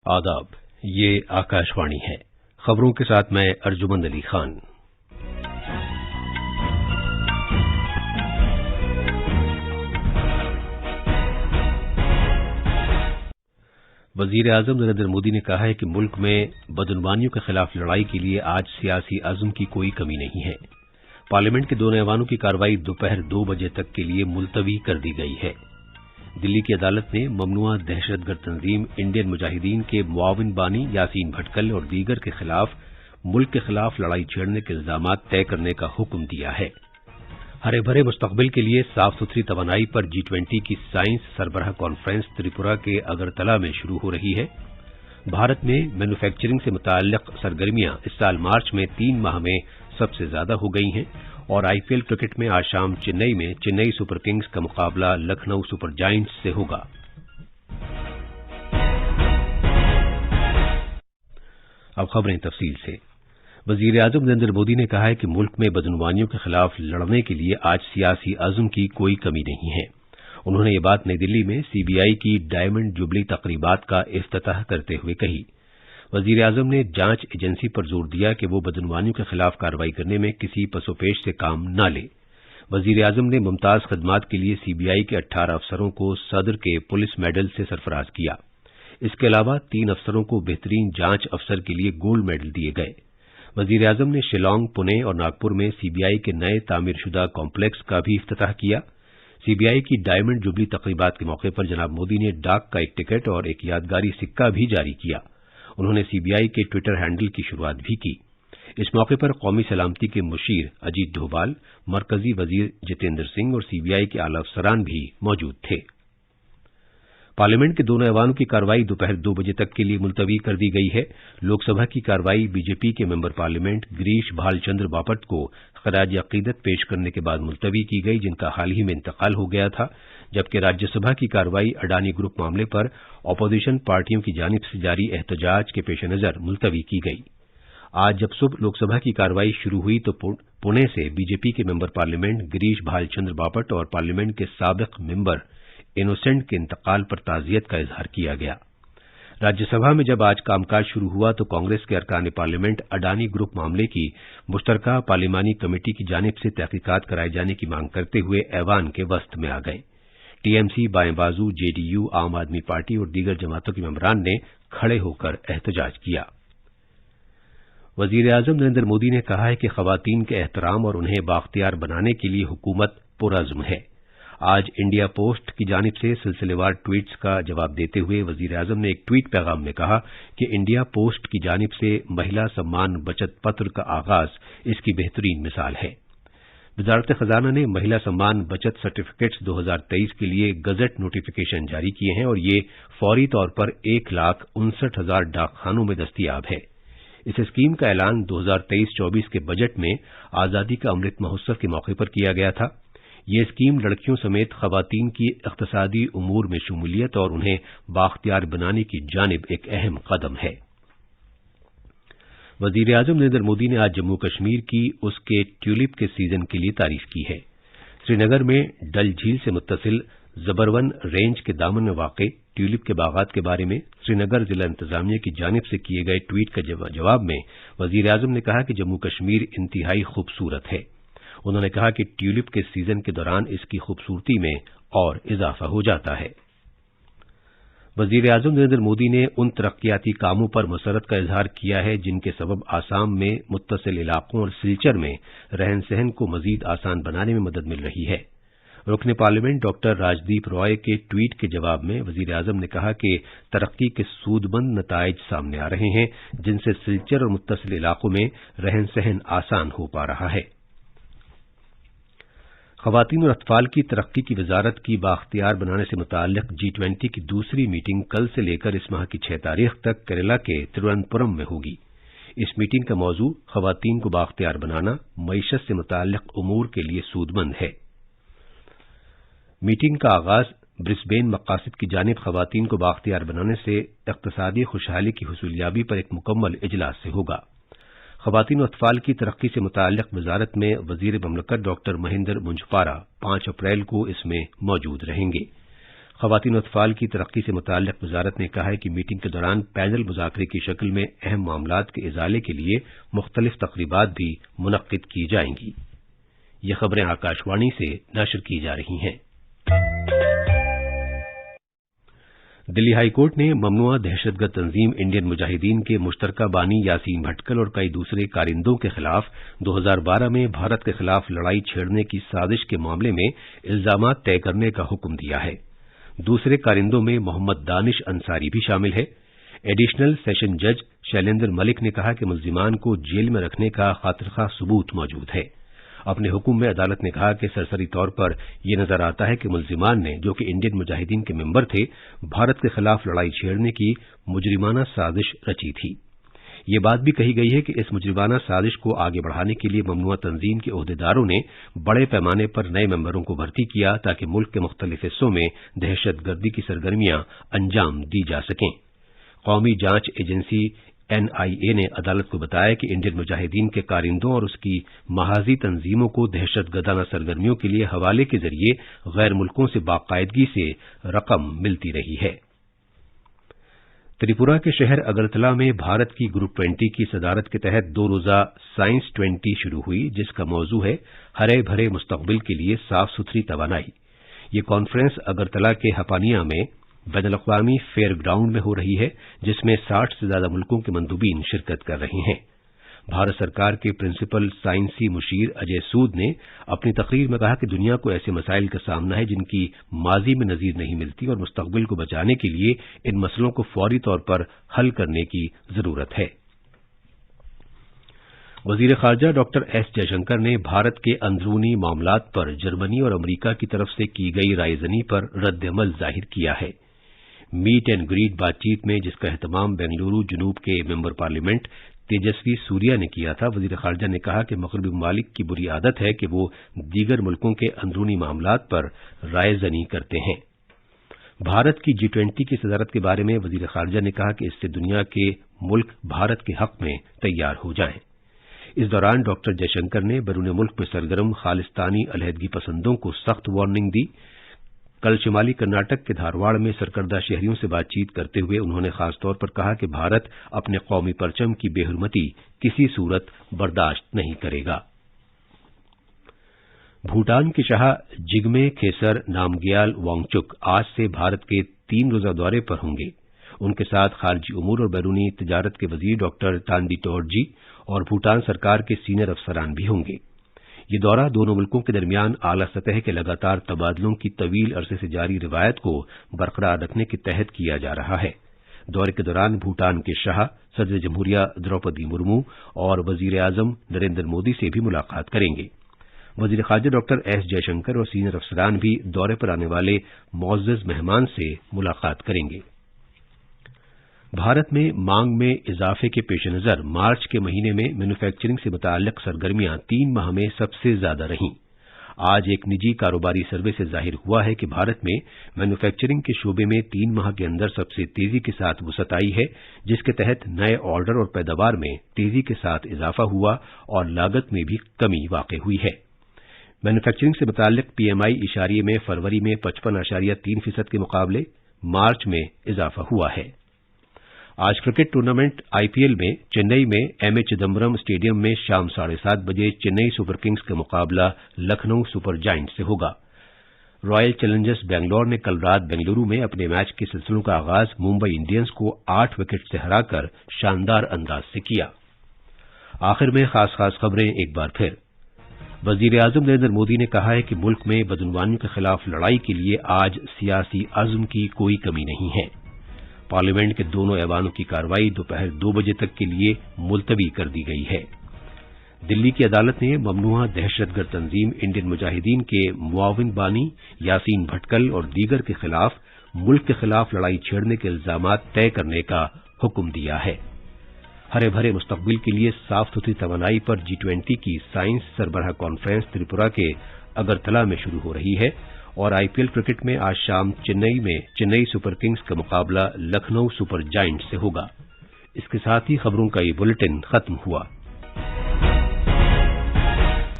आदाब, ये आकाशवाणी है। खबरों के साथ मैं अर्जुमंद अली खान। वजीर आजम नरेंद्र मोदी ने कहा है कि मुल्क में बदनवानियों के खिलाफ लड़ाई के लिए आज सियासी अज़्म की कोई कमी नहीं है। पार्लियामेंट के दोनों ऐवानों की कार्रवाई दोपहर 2 बजे तक के लिए मुलतवी कर दी गई है। दिल्ली की अदालत ने ममनुआ दहशतगर्द तंजीम इंडियन मुजाहिदीन के मुआविन बानी यासीन भटकल और दीगर के खिलाफ मुल्क के खिलाफ लड़ाई छेड़ने के इल्जामात तय करने का हुक्म दिया है। हरे भरे मुस्तकबिल के लिए साफ सुथरी तवानाई पर G20 की साइंस सरबराह कॉन्फ्रेंस त्रिपुरा के अगरतला में शुरू हो रही है। भारत में मैन्युफैक्चरिंग से मुताल्लिक सरगर्मियां इस साल मार्च में 3 माह में सबसे ज्यादा हो गई हैं और IPL क्रिकेट में आज शाम चेन्नई में चेन्नई सुपर किंग्स का मुकाबला लखनऊ सुपर जायंट्स से होगा। अब खबरें तफसील से। वजीर आजम नरेंद्र मोदी ने कहा है कि मुल्क में बदनवानियों के खिलाफ लड़ने के लिए आज सियासी अज़्म की कोई कमी नहीं है। उन्होंने ये बात नई दिल्ली में CBI की डायमंड जुबली तकरीबात का इफ्तिताह करते हुए कही। वजीर आजम ने जांच एजेंसी पर जोर दिया कि वो बदनवानियों के खिलाफ कार्रवाई करने में किसी पसोपेश से काम न ले। वजीर आजम ने मुमताज खदमात के लिए CBI के 18 अफसरों को सदर के पुलिस मेडल से सरफराज किया। इसके अलावा 3 अफसरों को बेहतरीन जांच अफसर के लिए गोल्ड मेडल दिए गए। वजीर आजम ने शिलांग, पुणे और नागपुर में CBI के नए तामीरशुदा कॉम्प्लेक्स का भी इफ्तिताह किया। CBI की डायमंड जुबली तकरीबात के मौके पर जनाब मोदी ने डाक का एक टिकट और एक यादगारी सिक्का भी जारी किया। उन्होंने CBI के ट्विटर हैंडल की शुरुआत भी की। इस मौके पर कौमी सलामती के मुशीर अजीत डोभाल, मरकजी वजीर जितेंद्र सिंह और CBI के आला अफसरान भी मौजूद थे। पार्लियामेंट के दोनों ऐवानों की कार्रवाई दोपहर 2 बजे तक के लिए मुलतवी कर दी गई है। लोकसभा की कार्रवाई बीजेपी के मेंबर पार्लियामेंट गिरीश भालचंद्र बापट को खराज अकीदत पेश करने के बाद मुलतवी की गई, जिनका हाल ही में इंतकाल हो गया था, जबकि राज्यसभा की कार्रवाई अडानी ग्रुप मामले पर अपोजिशन पार्टियों की जानिब से जारी एहतजाज के पेश नजर मुलतवी की गई। आज जब सुबह लोकसभा की कार्रवाई शुरू हुई तो पुणे से बीजेपी के मेंबर पार्लियामेंट गिरीश भालचंद्र बापट और पार्लियामेंट के साबिक मेंबर इनोसेंट के इंतकाल पर ताजियत का इजहार किया गया। राज्यसभा में जब आज कामकाज शुरू हुआ तो कांग्रेस के अरकान पार्लियामेंट अडानी ग्रुप मामले की मुश्तरका पार्लिमानी कमेटी की जानिब से तहकीकात कराए जाने की मांग करते हुए ऐवान के वस्त में आ गए। TMC, बाएं बाजू, JDU, आम आदमी पार्टी और दीगर जमातों के मेंबरान ने खड़े होकर एहतजाज किया। वजीर आजम नरेंद्र मोदी ने कहा है कि खवातीन के एहतराम और उन्हें बाख्तियार बनाने के लिए हुकूमत पुरअज़्म है। आज इंडिया पोस्ट की जानिब से सिलसिलेवार ट्वीट्स का जवाब देते हुए वजीर आजम ने एक ट्वीट पैगाम में कहा कि इंडिया पोस्ट की जानिब से महिला सम्मान बचत पत्र का आगाज इसकी बेहतरीन मिसाल है। वजारत खजाना ने महिला सम्मान बचत सर्टिफिकेट्स 2023 के लिए गजट नोटिफिकेशन जारी किए हैं और ये फौरी तौर पर 1,59,000 डाकखानों में दस्तयाब है। इस स्कीम का ऐलान 2023-24 के बजट में आजादी का अमृत महोत्सव के मौके पर किया गया था। ये स्कीम लड़कियों समेत खवातीन की इख्तिसादी उमूर में शमूलियत और उन्हें बाख्तियार बनाने की जानिब एक अहम कदम है। वजीर आजम नरेंद्र मोदी ने आज जम्मू कश्मीर की उसके ट्यूलिप के सीजन के लिए तारीफ की है। श्रीनगर में डल झील से मुत्तसिल जबरवन रेंज के दामन में वाक़ ट्यूलिप के बागात के बारे में श्रीनगर जिला इंतजामिया की जानिब से किए गए ट्वीट के जवाब में वजीर आजम ने कहा कि जम्मू कश्मीर इंतहाई खूबसूरत है। उन्होंने कहा कि ट्यूलिप के सीजन के दौरान इसकी खूबसूरती में और इजाफा हो जाता है। वजीर आजम नरेंद्र मोदी ने उन तरक्याती कामों पर मसरत का इजहार किया है जिनके सबब आसाम में मुत्तसिल इलाकों और सिलचर में रहन सहन को मजीद आसान बनाने में मदद मिल रही है। रुकन पार्लियामेंट डॉक्टर राजदीप रॉय के ट्वीट के जवाब में वजीर आजम ने कहा कि तरक्की के सूदमंद नताइज सामने आ रहे हैं, जिनसे सिलचर और मुत्तसिल इलाकों में रहन सहन आसान हो पा रहा है। खवातीन और अतफाल की तरक्की की वजारत की बाख्तियार बनाने से मुताल्लिक G20 की दूसरी मीटिंग कल से लेकर इस माह की 6 तारीख तक केरला के तिरुवनंतपुरम में होगी। इस मीटिंग का मौजू खवातीन को बाख्तियार बनाना, मईशत से मुताल्लिक उमूर के लिए सूदमंद है। मीटिंग का आगाज ब्रिस्बेन मकासद की जानिब खवातीन को बाख्तियार बनाने से इक्तिसादी खुशहाली की हुसूलियाबी पर एक मुकम्मल इजलास से होगा। खवातीन और अतफाल की तरक्की से मुताल्लिक वजारत में वजीर ममलकत डॉक्टर महेंद्र मुंजपारा 5 अप्रैल को इसमें मौजूद रहेंगे। خواتین و اطفال کی ترقی سے متعلق وزارت نے کہا ہے کہ میٹنگ کے دوران پینل مذاکرے کی شکل میں اہم معاملات کے ازالے کے لیے مختلف تقریبات بھی منعقد کی جائیں گی۔ یہ خبریں آکاشوانی سے نشر کی جا رہی ہیں۔ دلی ہائی کورٹ نے ممنوعہ دہشت گرد تنظیم انڈین مجاہدین کے مشترکہ بانی یاسین بھٹکل اور کئی دوسرے کارندوں کے خلاف 2012 میں بھارت کے خلاف لڑائی چھیڑنے کی سازش کے معاملے میں الزامات طے کرنے کا حکم دیا ہے۔ دوسرے کارندوں میں محمد دانش انصاری بھی شامل ہے۔ ایڈیشنل سیشن جج شیلیندر ملک نے کہا کہ ملزمان کو جیل میں رکھنے کا خاطرخواہ ثبوت موجود ہے۔ اپنے حکم میں عدالت نے کہا کہ سرسری طور پر یہ نظر آتا ہے کہ ملزمان نے، جو کہ انڈین مجاہدین کے ممبر تھے، بھارت کے خلاف لڑائی چھیڑنے کی مجرمانہ سازش رچی تھی۔ یہ بات بھی کہی گئی ہے کہ اس مجرمانہ سازش کو آگے بڑھانے کے لیے ممنوعہ تنظیم کے عہدیداروں نے بڑے پیمانے پر نئے ممبروں کو بھرتی کیا تاکہ ملک کے مختلف حصوں میں دہشت گردی کی سرگرمیاں انجام دی جا سکیں۔ قومی جانچ ایجنسی NIA نے عدالت کو بتایا کہ انڈین مجاہدین کے کارندوں اور اس کی محاذی تنظیموں کو دہشت گردانہ سرگرمیوں کے لیے حوالے کے ذریعے غیر ملکوں سے باقاعدگی سے رقم ملتی رہی ہے۔ تریپورہ کے شہر اگرتلہ میں بھارت کی گروپ 20 کی صدارت کے تحت 2 روزہ سائنس 20 شروع ہوئی، جس کا موضوع ہے ہرے بھرے مستقبل کے لیے صاف ستھری توانائی۔ یہ کانفرنس اگرتلہ کے ہپانیہ میں بین الاقوامی فیئر گراؤنڈ میں ہو رہی ہے، جس میں 60 سے زیادہ ملکوں کے مندوبین شرکت کر رہے ہیں۔ بھارت سرکار کے پرنسپل سائنسی مشیر اجے سود نے اپنی تقریر میں کہا کہ دنیا کو ایسے مسائل کا سامنا ہے جن کی ماضی میں نظیر نہیں ملتی، اور مستقبل کو بچانے کے لیے ان مسئلوں کو فوری طور پر حل کرنے کی ضرورت ہے۔ وزیر خارجہ ڈاکٹر ایس جے شنکر نے بھارت کے اندرونی معاملات پر جرمنی اور امریکہ کی طرف سے کی گئی رائے زنی پر رد عمل ظاہر کیا ہے۔ میٹ اینڈ گریٹ بات چیت میں، جس کا اہتمام بنگلورو جنوب کے ممبر پارلیمنٹ تیجسوی سوریا نے کیا تھا، وزیر خارجہ نے کہا کہ مغربی ممالک کی بری عادت ہے کہ وہ دیگر ملکوں کے اندرونی معاملات پر رائے زنی کرتے ہیں۔ بھارت کی G20 کی صدارت کے بارے میں وزیر خارجہ نے کہا کہ اس سے دنیا کے ملک بھارت کے حق میں تیار ہو جائیں۔ اس دوران ڈاکٹر جے شنکر نے بیرون ملک میں سرگرم خالصتانی علیحدگی پسندوں کو سخت وارننگ دی۔ کل شمالی کرناٹک کے دھارواڑ میں سرکردہ شہریوں سے بات چیت کرتے ہوئے انہوں نے خاص طور پر کہا کہ بھارت اپنے قومی پرچم کی بے حرمتی کسی صورت برداشت نہیں کرے گا۔ بھوٹان کے شاہ جگمے کھیسر نامگیال وانگچک آج سے بھارت کے 3 روزہ دورے پر ہوں گے۔ ان کے ساتھ خارجی امور اور بیرونی تجارت کے وزیر ڈاکٹر تانڈی ٹورجی اور بھوٹان سرکار کے سینئر افسران بھی ہوں گے۔ یہ دورہ دونوں ملکوں کے درمیان اعلی سطح کے لگاتار تبادلوں کی طویل عرصے سے جاری روایت کو برقرار رکھنے کے تحت کیا جا رہا ہے۔ دورے کے دوران بھوٹان کے شاہ صدر جمہوریہ دروپدی مرمو اور وزیر اعظم نریندر مودی سے بھی ملاقات کریں گے۔ وزیر خارجہ ڈاکٹر ایس جے شنکر اور سینئر افسران بھی دورے پر آنے والے معزز مہمان سے ملاقات کریں گے۔ بھارت میں مانگ میں اضافے کے پیش نظر مارچ کے مہینے میں مینوفیکچرنگ سے متعلق سرگرمیاں 3 ماہ میں سب سے زیادہ رہیں۔ آج ایک نجی کاروباری سروے سے ظاہر ہوا ہے کہ بھارت میں مینوفیکچرنگ کے شعبے میں 3 ماہ کے اندر سب سے تیزی کے ساتھ وسعت آئی ہے، جس کے تحت نئے آرڈر اور پیداوار میں تیزی کے ساتھ اضافہ ہوا اور لاگت میں بھی کمی واقع ہوئی ہے۔ مینوفیکچرنگ سے متعلق PMI اشاریے میں فروری میں 55.3% کے مقابلے مارچ میں اضافہ ہوا ہے۔ آج کرکٹ ٹورنامنٹ IPL میں چنئی میں ایم اے چدمبرم اسٹیڈیم میں شام 7:30 بجے چنئی سپر کنگز کا مقابلہ لکھنؤ سپر جائنٹ سے ہوگا۔ رائل چیلنجرز بنگلور نے کل رات بنگلورو میں اپنے میچ کے سلسلوں کا آغاز ممبئی انڈینز کو 8 وکٹ سے ہرا کر شاندار انداز سے کیا۔ آخر میں خاص خبریں ایک بار پھر۔ وزیر اعظم نریندر مودی نے کہا ہے کہ ملک میں بدعنوانیوں کے خلاف لڑائی کے لیے آج سیاسی عزم کی کوئی کمی نہیں ہے۔ پارلیمنٹ کے دونوں ایوانوں کی کارروائی دوپہر 2 بجے تک کے لیے ملتوی کر دی گئی ہے۔ دلی کی عدالت نے ممنوعہ دہشت گرد تنظیم انڈین مجاہدین کے معاون بانی یاسین بھٹکل اور دیگر کے خلاف ملک کے خلاف لڑائی چھیڑنے کے الزامات طے کرنے کا حکم دیا ہے۔ ہرے بھرے مستقبل کے لیے صاف ستھری توانائی پر G20 کی سائنس سربراہ کانفرنس تریپورہ کے اگرتلہ میں شروع ہو رہی ہے، اور IPL کرکٹ میں آج شام چنئی میں چنئی سپر کنگز کا مقابلہ لکھنؤ سپر جائنٹ سے ہوگا۔ اس کے ساتھ ہی خبروں کا یہ بلیٹن ختم ہوا۔